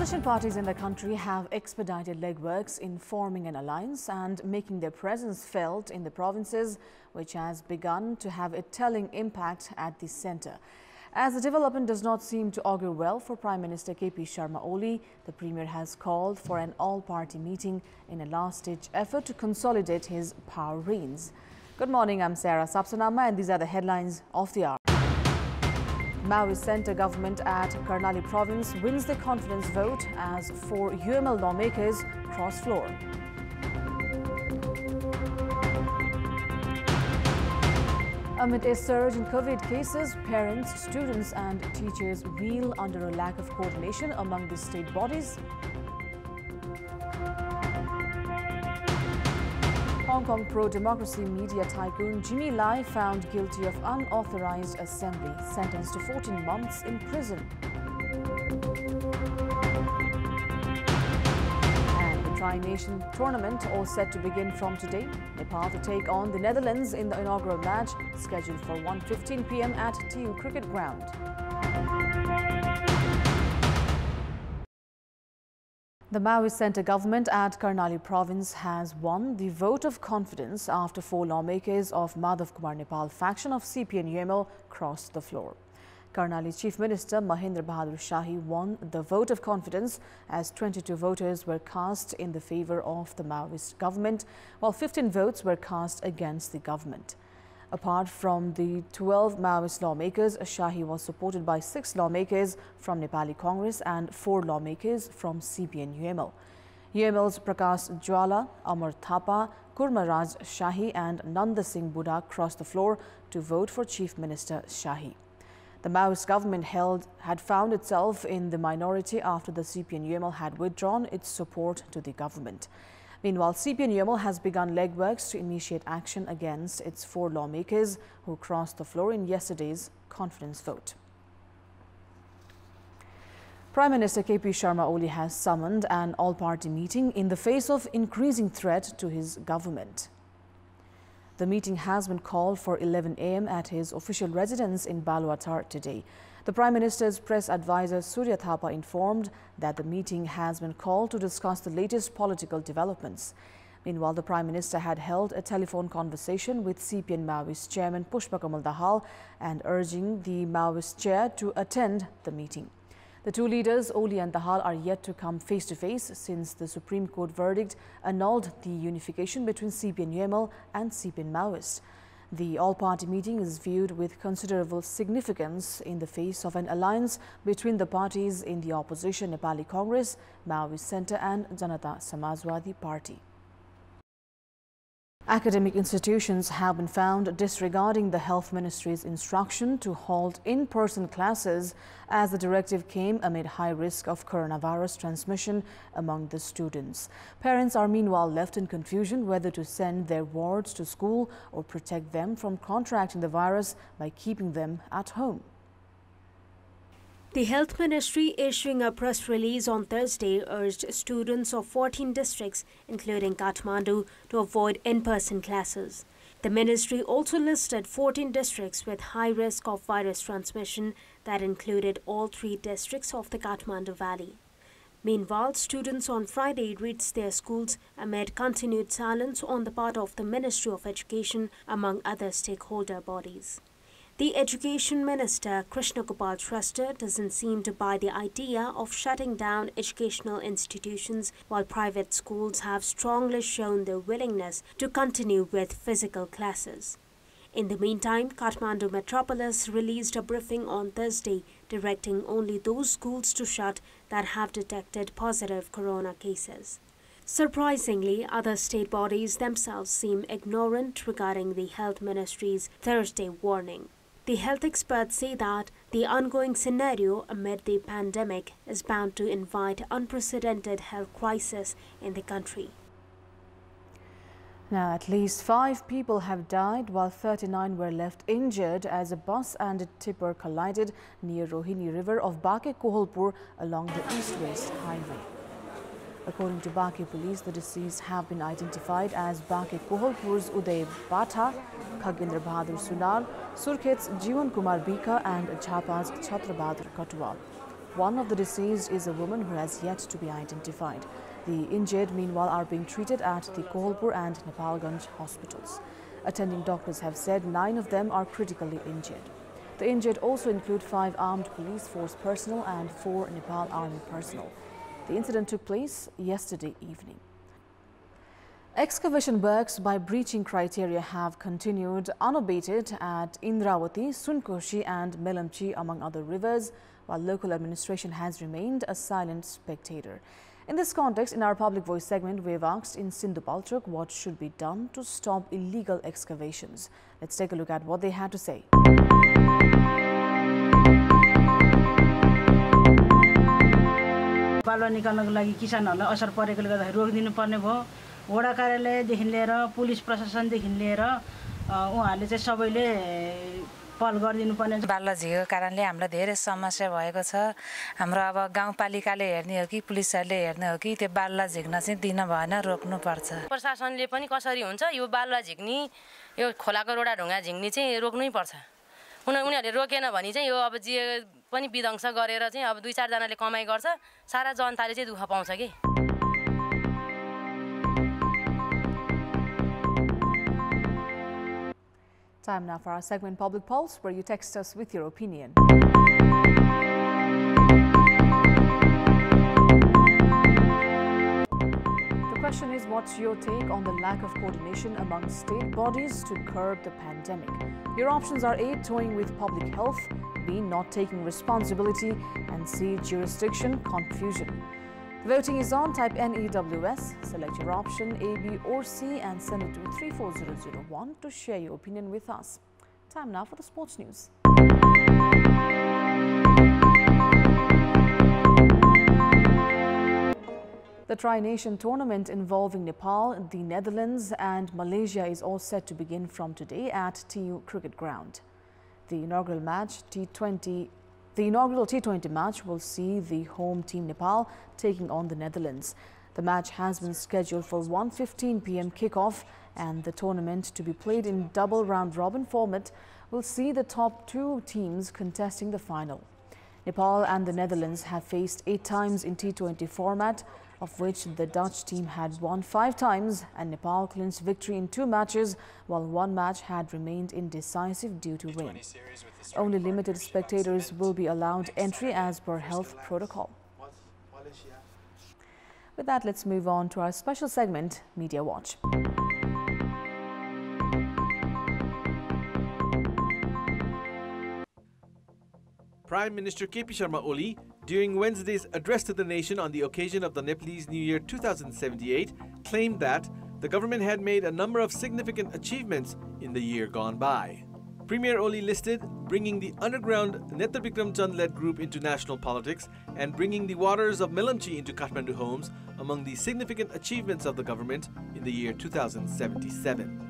Opposition parties in the country have expedited legworks in forming an alliance and making their presence felt in the provinces, which has begun to have a telling impact at the centre. As the development does not seem to augur well for Prime Minister KP Sharma Oli, the Premier has called for an all-party meeting in a last-ditch effort to consolidate his power reins. Good morning, I'm Sarah Sapsanama and these are the headlines of the hour. Maoist centre government at Karnali province wins the confidence vote as 4 UML lawmakers cross floor. Amid a surge in COVID cases, parents, students and teachers reel under a lack of coordination among the state bodies. Hong Kong pro-democracy media tycoon Jimmy Lai found guilty of unauthorized assembly, sentenced to 14 months in prison. And the Tri-Nation tournament all set to begin from today. Nepal to take on the Netherlands in the inaugural match, scheduled for 1:15 p.m. at TU Cricket Ground. The Maoist centre government at Karnali province has won the vote of confidence after 4 lawmakers of Madhav Kumar Nepal faction of CPN-UML crossed the floor. Karnali Chief Minister Mahendra Bahadur Shahi won the vote of confidence as 22 voters were cast in the favour of the Maoist government, while 15 votes were cast against the government. Apart from the 12 Maoist lawmakers, Shahi was supported by 6 lawmakers from Nepali Congress and 4 lawmakers from CPN-UML. UML's Prakash Jwala, Amar Thapa, Kurmaraj Shahi and Nanda Singh Buddha crossed the floor to vote for Chief Minister Shahi. The Maoist government had found itself in the minority after the CPN-UML had withdrawn its support to the government. Meanwhile, CPN-UML has begun legworks to initiate action against its 4 lawmakers who crossed the floor in yesterday's confidence vote. Prime Minister KP Sharma Oli has summoned an all-party meeting in the face of increasing threat to his government. The meeting has been called for 11 a.m. at his official residence in Baluatar today. The Prime Minister's press advisor Surya Thapa informed that the meeting has been called to discuss the latest political developments. Meanwhile, the Prime Minister had held a telephone conversation with CPN Maoist Chairman Pushpa Kamal Dahal and urging the Maoist chair to attend the meeting. The 2 leaders, Oli and Dahal, are yet to come face-to-face since the Supreme Court verdict annulled the unification between CPN-UML and CPN Maoist. The all-party meeting is viewed with considerable significance in the face of an alliance between the parties in the opposition Nepali Congress, Maoist Centre and Janata Samajwadi Party. Academic institutions have been found disregarding the Health Ministry's instruction to halt in-person classes as the directive came amid high risk of coronavirus transmission among the students. Parents are meanwhile left in confusion whether to send their wards to school or protect them from contracting the virus by keeping them at home. The Health Ministry, issuing a press release on Thursday, urged students of 14 districts, including Kathmandu, to avoid in-person classes. The ministry also listed 14 districts with high risk of virus transmission that included all 3 districts of the Kathmandu Valley. Meanwhile, students on Friday reached their schools amid continued silence on the part of the Ministry of Education, among other stakeholder bodies. The Education Minister, Krishna Gopal Shrestha, doesn't seem to buy the idea of shutting down educational institutions, while private schools have strongly shown their willingness to continue with physical classes. In the meantime, Kathmandu Metropolis released a briefing on Thursday directing only those schools to shut that have detected positive corona cases. Surprisingly, other state bodies themselves seem ignorant regarding the Health Ministry's Thursday warning. The health experts say that the ongoing scenario amid the pandemic is bound to invite unprecedented health crisis in the country. Now, at least 5 people have died while 39 were left injured as a bus and a tipper collided near Rohini River of Bake Kohalpur along the east-west highway. According to Bake police, the deceased have been identified as Bake Kohalpur's Uday Batha, Khagendra Bahadur Sunar, Surkhet's Jiwan Kumar Bika and Jhapa's Chhatra Bahadur Katwal. One of the deceased is a woman who has yet to be identified. The injured, meanwhile, are being treated at the Kohalpur and Nepalganj hospitals. Attending doctors have said 9 of them are critically injured. The injured also include 5 armed police force personnel and 4 Nepal Army personnel. The incident took place yesterday evening. Excavation works by breaching criteria have continued unabated at Indravati, Sunkoshi and Melamchi, among other rivers, while local administration has remained a silent spectator. In this context, in our Public Voice segment, we have asked in Sindhupalchok what should be done to stop illegal excavations. Let's take a look at what they had to say. बालुवा निकाल्नको लागि किसानहरूलाई असर परेकोले गर्दाखेरि रोकिदिनु पर्ने भयो वडा कार्यालयदेखि लिएर police प्रशासनदेखि लिएर उहाँहरूले चाहिँ सबैले पहल गरिदिनु पर्ने बालुवा झिकेको कारणले हामीलाई धेरै समस्या भएको छ हाम्रो अब गाउँपालिकाले हेर्ने हो कि पुलिसहरूले हेर्ने हो कि त्यो बालुवा झिक्न चाहिँ दिन भएन रोक्नु पर्छ प्रशासनले पनि कसरी हुन्छ यो बालुवा झिक्नी यो खोलाको रोडा ढुङ्गा झिक्नी चाहिँ रोक्नै पर्छ उनीहरूले रोकेन भने चाहिँ यो अब जे पनि विध्वंस गरेर चाहिँ अब 2-4 जनाले कमाइ गर्छ सारा जनताले चाहिँ दुःख पाउँछ के Time now for our segment Public Pulse, where you text us with your opinion. The question is, what's your take on the lack of coordination among state bodies to curb the pandemic? Your options are A, toying with public health, B, not taking responsibility, and C, jurisdiction confusion. Voting is on. Type NEWS, select your option A, B or C and send it to 34001 to share your opinion with us. Time now for the sports news. The Tri-Nation tournament involving Nepal, the Netherlands and Malaysia is all set to begin from today at TU Cricket Ground. The inaugural T20 match will see the home team Nepal taking on the Netherlands. The match has been scheduled for 1:15 p.m. kickoff, and the tournament, to be played in double round-robin format, will see the top 2 teams contesting the final. Nepal and the Netherlands have faced 8 times in T20 format, of which the Dutch team had won 5 times, and Nepal clinched victory in 2 matches, while 1 match had remained indecisive due to rain. Only limited spectators will be allowed entry as per health protocol. With that, let's move on to our special segment, Media Watch. Prime Minister KP Sharma Oli, during Wednesday's address to the nation on the occasion of the Nepalese New Year 2078, claimed that the government had made a number of significant achievements in the year gone by. Premier Oli listed bringing the underground Netrabikram Chand-led group into national politics and bringing the waters of Melamchi into Kathmandu homes among the significant achievements of the government in the year 2077.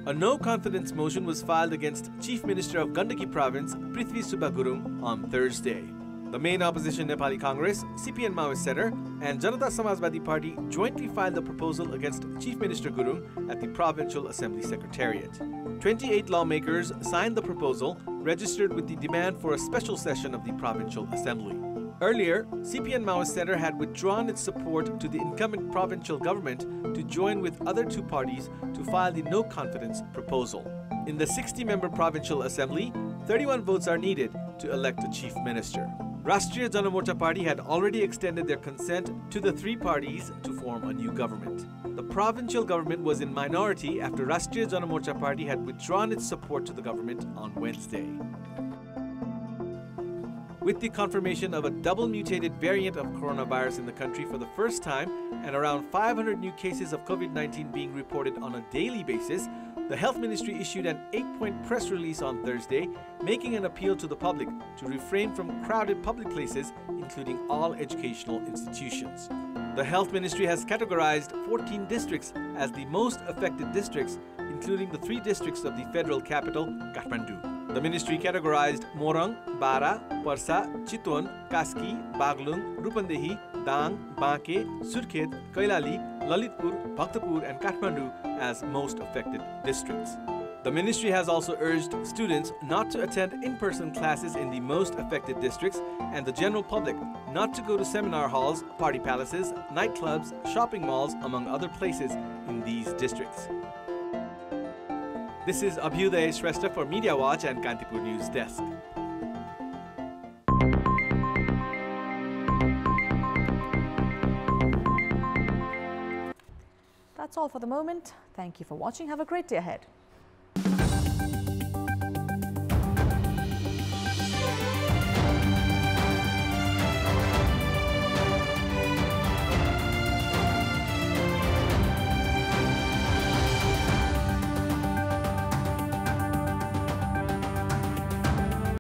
A no-confidence motion was filed against Chief Minister of Gandaki Province, Prithvi Subba Gurung, on Thursday. The main opposition Nepali Congress, CPN Maoist Center, and Janata Samajwadi Party jointly filed a proposal against Chief Minister Gurung at the Provincial Assembly Secretariat. 28 lawmakers signed the proposal, registered with the demand for a special session of the Provincial Assembly. Earlier, CPN Maoist Center had withdrawn its support to the incumbent provincial government to join with other 2 parties to file the no-confidence proposal. In the 60-member Provincial Assembly, 31 votes are needed to elect a chief minister. Rashtriya Janamorcha Party had already extended their consent to the 3 parties to form a new government. The provincial government was in minority after Rashtriya Janamorcha Party had withdrawn its support to the government on Wednesday. With the confirmation of a double-mutated variant of coronavirus in the country for the first time and around 500 new cases of COVID-19 being reported on a daily basis, the Health Ministry issued an 8-point press release on Thursday, making an appeal to the public to refrain from crowded public places, including all educational institutions. The Health Ministry has categorized 14 districts as the most affected districts, including the 3 districts of the federal capital, Kathmandu. The ministry categorized Morang, Bara, Parsa, Chitwan, Kaski, Baglung, Rupandehi, Dang, Banke, Surkhet, Kailali, Lalitpur, Bhaktapur and Kathmandu as most affected districts. The ministry has also urged students not to attend in-person classes in the most affected districts and the general public not to go to seminar halls, party palaces, nightclubs, shopping malls, among other places in these districts. This is Abhyuday Shrestha for Media Watch and Kantipur News Desk. That's all for the moment. Thank you for watching. Have a great day ahead.